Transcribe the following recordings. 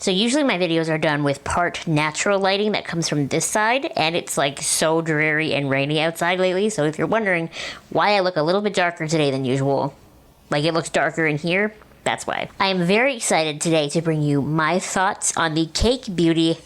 So usually my videos are done with part natural lighting that comes from this side, and it's like so dreary and rainy outside lately. So if you're wondering why I look a little bit darker today than usual, like it looks darker in here, that's why. I am very excited today to bring you my thoughts on the Cake Beauty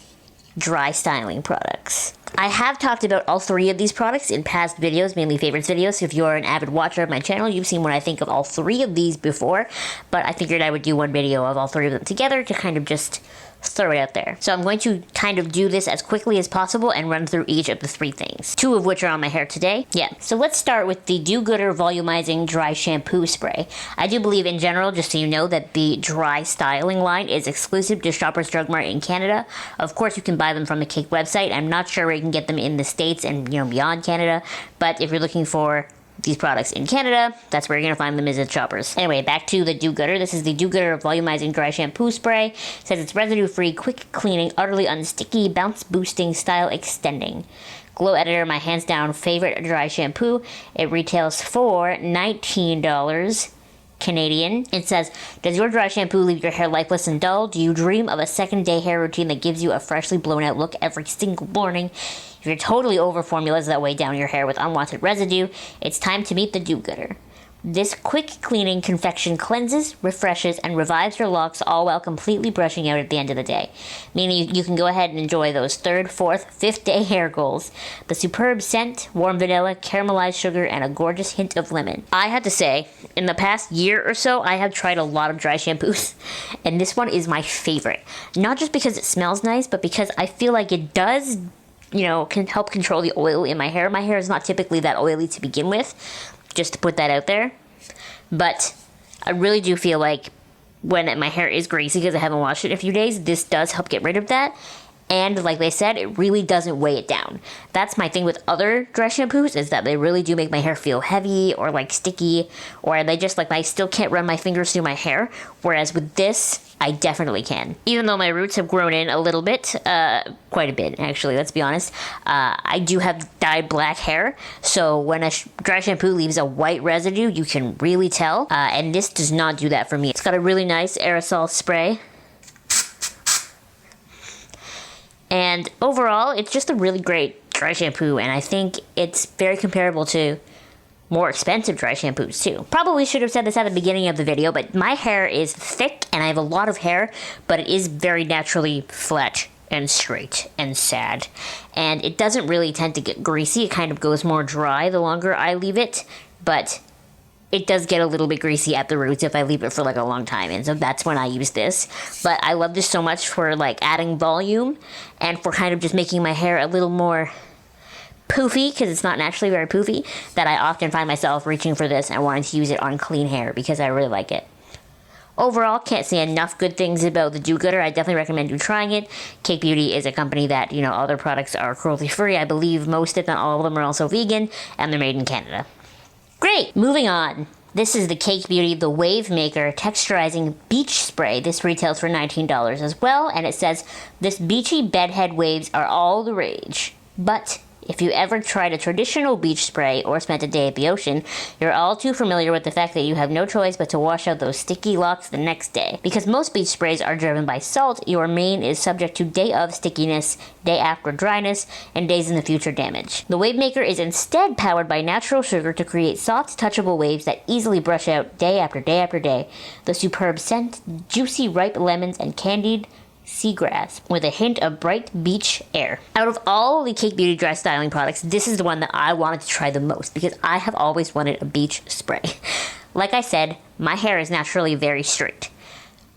dry styling products. I have talked about all three of these products in past videos, mainly favorites videos. So if you're an avid watcher of my channel, you've seen what I think of all three of these before, but I figured I would do one video of all three of them together to kind of just throw it out there. So I'm going to kind of do this as quickly as possible and run through each of the three things, two of which are on my hair today. Yeah, so let's start with the Do Gooder Volumizing Dry Shampoo Spray. I do believe in general, just so you know, that the dry styling line is exclusive to Shoppers Drug Mart in Canada. Of course, you can buy them from the Cake website. I'm not sure where you can get them in the States and, beyond Canada, but if you're looking for these products in Canada, that's where you're going to find them, is at Shoppers. Anyway, back to the Do Gooder. This is the Do Gooder Volumizing Dry Shampoo Spray. It says it's residue-free, quick cleaning, utterly unsticky, bounce boosting, style extending. Glow Editor, my hands down favorite dry shampoo. It retails for $19 Canadian. It says, does your dry shampoo leave your hair lifeless and dull? Do you dream of a second day hair routine that gives you a freshly blown out look every single morning? If you're totally over formulas that weigh down your hair with unwanted residue, it's time to meet the Do Gooder. This quick cleaning confection cleanses, refreshes, and revives your locks, all while completely brushing out at the end of the day. Meaning you can go ahead and enjoy those 3rd, 4th, 5th day hair goals. The superb scent, warm vanilla, caramelized sugar, and a gorgeous hint of lemon. I have to say, in the past year or so, I have tried a lot of dry shampoos, and this one is my favorite. Not just because it smells nice, but because I feel like it does, can help control the oil in my hair. My hair is not typically that oily to begin with, just to put that out there. But I really do feel like when my hair is greasy because I haven't washed it in a few days, this does help get rid of that. And like they said, it really doesn't weigh it down. That's my thing with other dry shampoos, is that they really do make my hair feel heavy or like sticky, or they just I still can't run my fingers through my hair. Whereas with this, I definitely can. Even though my roots have grown in a little bit, quite a bit actually, let's be honest, I do have dyed black hair. So when a dry shampoo leaves a white residue, you can really tell. And this does not do that for me. It's got a really nice aerosol spray. And overall, it's just a really great dry shampoo, and I think it's very comparable to more expensive dry shampoos too. Probably should have said this at the beginning of the video, but my hair is thick and I have a lot of hair, but it is very naturally flat and straight and sad. And it doesn't really tend to get greasy. It kind of goes more dry the longer I leave it, but it does get a little bit greasy at the roots if I leave it for a long time, and so that's when I use this. But I love this so much for adding volume and for kind of just making my hair a little more poofy, because it's not naturally very poofy, that I often find myself reaching for this and wanting to use it on clean hair because I really like it. Overall, can't say enough good things about the Do Gooder. I definitely recommend you trying it. Cake Beauty is a company that, all their products are cruelty-free. I believe most, if not all of them, are also vegan, and they're made in Canada. Great! Moving on. This is the Cake Beauty The Wave Maker Texturizing Beach Spray. This retails for $19 as well, and it says, this beachy bedhead waves are all the rage. But if you ever tried a traditional beach spray or spent a day at the ocean, you're all too familiar with the fact that you have no choice but to wash out those sticky locks the next day. Because most beach sprays are driven by salt, your mane is subject to day of stickiness, day after dryness, and days in the future damage. The Wave Maker is instead powered by natural sugar to create soft, touchable waves that easily brush out day after day after day. The superb scent, juicy ripe lemons, and candied seagrass with a hint of bright beach air. Out of all the Cake Beauty dry styling products, this is the one that I wanted to try the most because I have always wanted a beach spray. Like I said, my hair is naturally very straight.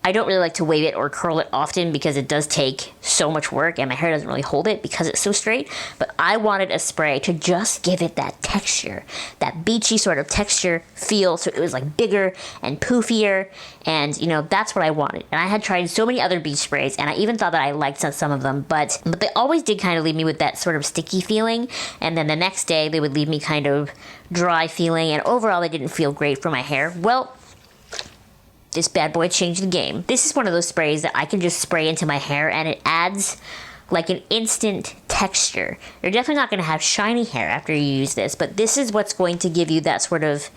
I don't really like to wave it or curl it often because it does take so much work and my hair doesn't really hold it because it's so straight, but I wanted a spray to just give it that texture, that beachy sort of texture feel, so it was bigger and poofier, and that's what I wanted. And I had tried so many other beach sprays, and I even thought that I liked some of them, but they always did kind of leave me with that sort of sticky feeling, and then the next day they would leave me kind of dry feeling, and overall they didn't feel great for my hair. Well, this bad boy changed the game. This is one of those sprays that I can just spray into my hair and it adds an instant texture. You're definitely not going to have shiny hair after you use this, but this is what's going to give you that sort of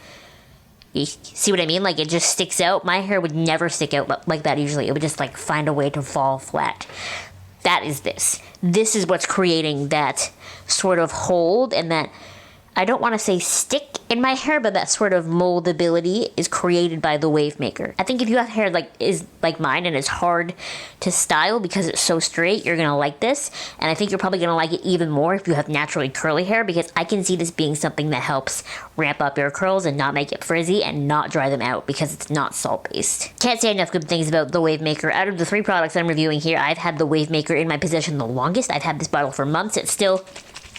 You see what I mean? Like, it just sticks out. My hair would never stick out like that usually. It would just, like, find a way to fall flat. That is this. This is what's creating that sort of hold and that, I don't want to say stick in my hair, but that sort of moldability is created by the wave maker. I think if you have hair like mine and it's hard to style because it's so straight, you're going to like this. And I think you're probably going to like it even more if you have naturally curly hair, because I can see this being something that helps ramp up your curls and not make it frizzy and not dry them out because it's not salt-based. Can't say enough good things about the wave maker. Out of the 3 products I'm reviewing here, I've had the wave maker in my possession the longest. I've had this bottle for months. It's still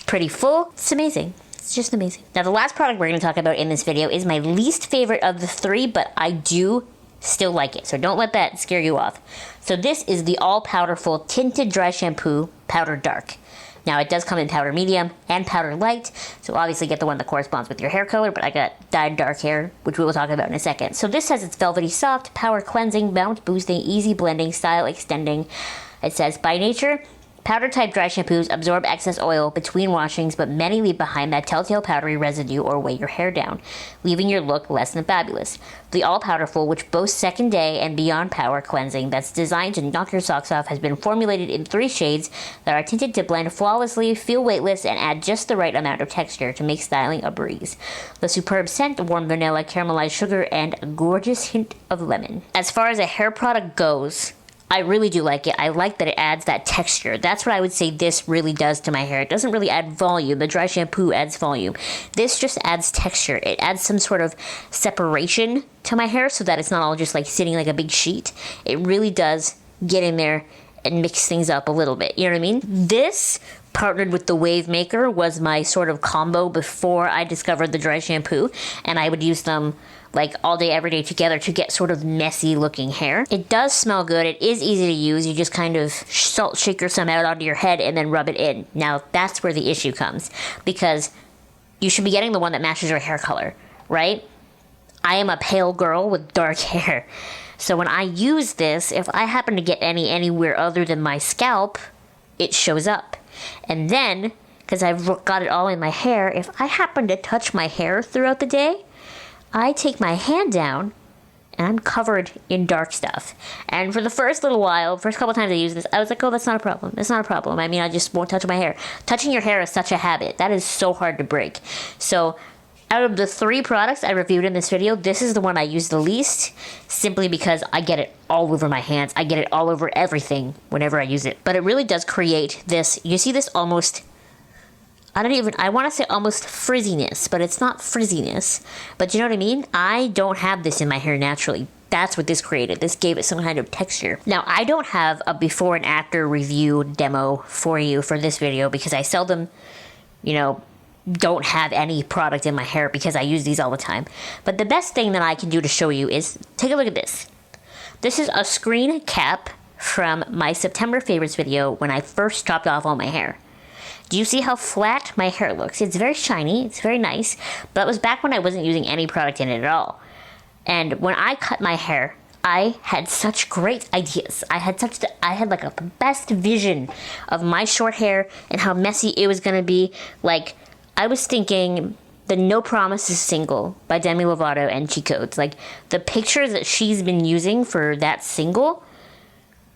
pretty full. It's amazing. It's just amazing. Now, the last product we're going to talk about in this video is my least favorite of the 3, but I do still like it, so don't let that scare you off. So this is the all-powerful Tinted Dry Shampoo Powder Dark. Now, it does come in powder medium and powder light, so obviously get the one that corresponds with your hair color, but I got dyed dark hair, which we will talk about in a second. So this says it's velvety soft, power cleansing, bounce boosting, easy blending, style extending. It says, by nature, powder-type dry shampoos absorb excess oil between washings, but many leave behind that telltale powdery residue or weigh your hair down, leaving your look less than fabulous. The all-powerful, which boasts second day and beyond power cleansing that's designed to knock your socks off, has been formulated in 3 shades that are tinted to blend flawlessly, feel weightless, and add just the right amount of texture to make styling a breeze. The superb scent, warm vanilla, caramelized sugar, and a gorgeous hint of lemon. As far as a hair product goes, I really do like it. I like that it adds that texture. That's what I would say this really does to my hair. It doesn't really add volume. The dry shampoo adds volume. This just adds texture. It adds some sort of separation to my hair so that it's not all just like sitting like a big sheet. It really does get in there and mix things up a little bit. You know what I mean? This, partnered with the wave maker, was my sort of combo before I discovered the dry shampoo, and I would use them like all day, every day together to get sort of messy looking hair. It does smell good. It is easy to use. You just kind of salt shaker some out onto your head and then rub it in. Now, that's where the issue comes, because you should be getting the one that matches your hair color, right? I am a pale girl with dark hair. So when I use this, if I happen to get anywhere other than my scalp, it shows up. And then, because I've got it all in my hair, if I happen to touch my hair throughout the day, I take my hand down and I'm covered in dark stuff. And for the first little while, first couple times I used this, I was like, oh, that's not a problem. That's not a problem. I mean, I just won't touch my hair. Touching your hair is such a habit. That is so hard to break. So out of the 3 products I reviewed in this video, this is the one I use the least, simply because I get it all over my hands. I get it all over everything whenever I use it. But it really does create this, you see this almost, I want to say almost frizziness, but it's not frizziness. But you know what I mean? I don't have this in my hair naturally. That's what this created. This gave it some kind of texture. Now, I don't have a before and after review demo for you for this video because I seldom, don't have any product in my hair because I use these all the time. But the best thing that I can do to show you is take a look at this. This is a screen cap from my September favorites video when I first chopped off all my hair. Do you see how flat my hair looks? It's very shiny, it's very nice, but that was back when I wasn't using any product in it at all. And when I cut my hair, I had such great ideas. I had like the best vision of my short hair and how messy it was gonna be. Like, I was thinking the No Promises single by Demi Lovato and Chico's, like the pictures that she's been using for that single,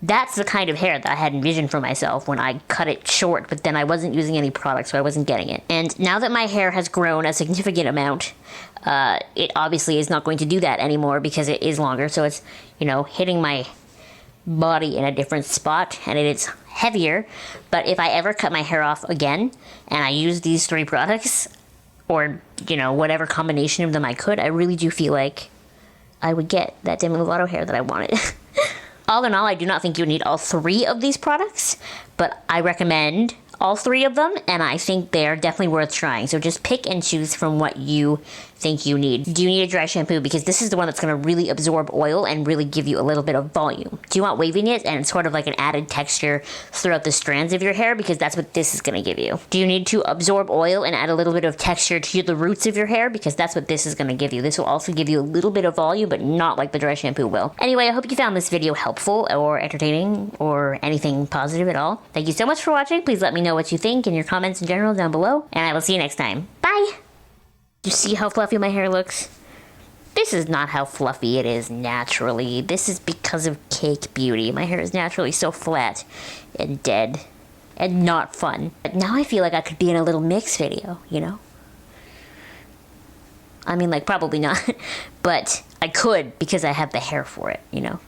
that's the kind of hair that I had envisioned for myself when I cut it short, but then I wasn't using any product, so I wasn't getting it. And now that my hair has grown a significant amount, it obviously is not going to do that anymore because it is longer, so it's, hitting my body in a different spot, and it is heavier. But if I ever cut my hair off again, and I use these 3 products, or, whatever combination of them I could, I really do feel like I would get that Demi Lovato hair that I wanted. All in all, I do not think you need all 3 of these products, but I recommend all 3 of them, and I think they are definitely worth trying. So just pick and choose from what you think you need. Do you need a dry shampoo? Because this is the one that's going to really absorb oil and really give you a little bit of volume. Do you want waviness and sort of like an added texture throughout the strands of your hair? Because that's what this is going to give you. Do you need to absorb oil and add a little bit of texture to the roots of your hair? Because that's what this is going to give you. This will also give you a little bit of volume, but not like the dry shampoo will. Anyway, I hope you found this video helpful or entertaining or anything positive at all. Thank you so much for watching. Please let me know what you think in your comments in general down below, and I will see you next time. Bye! You see how fluffy my hair looks? This is not how fluffy it is naturally. This is because of cake beauty. My hair is naturally so flat and dead and not fun. But now I feel like I could be in a little mix video, you know? I mean, like, probably not, but I could because I have the hair for it, you know?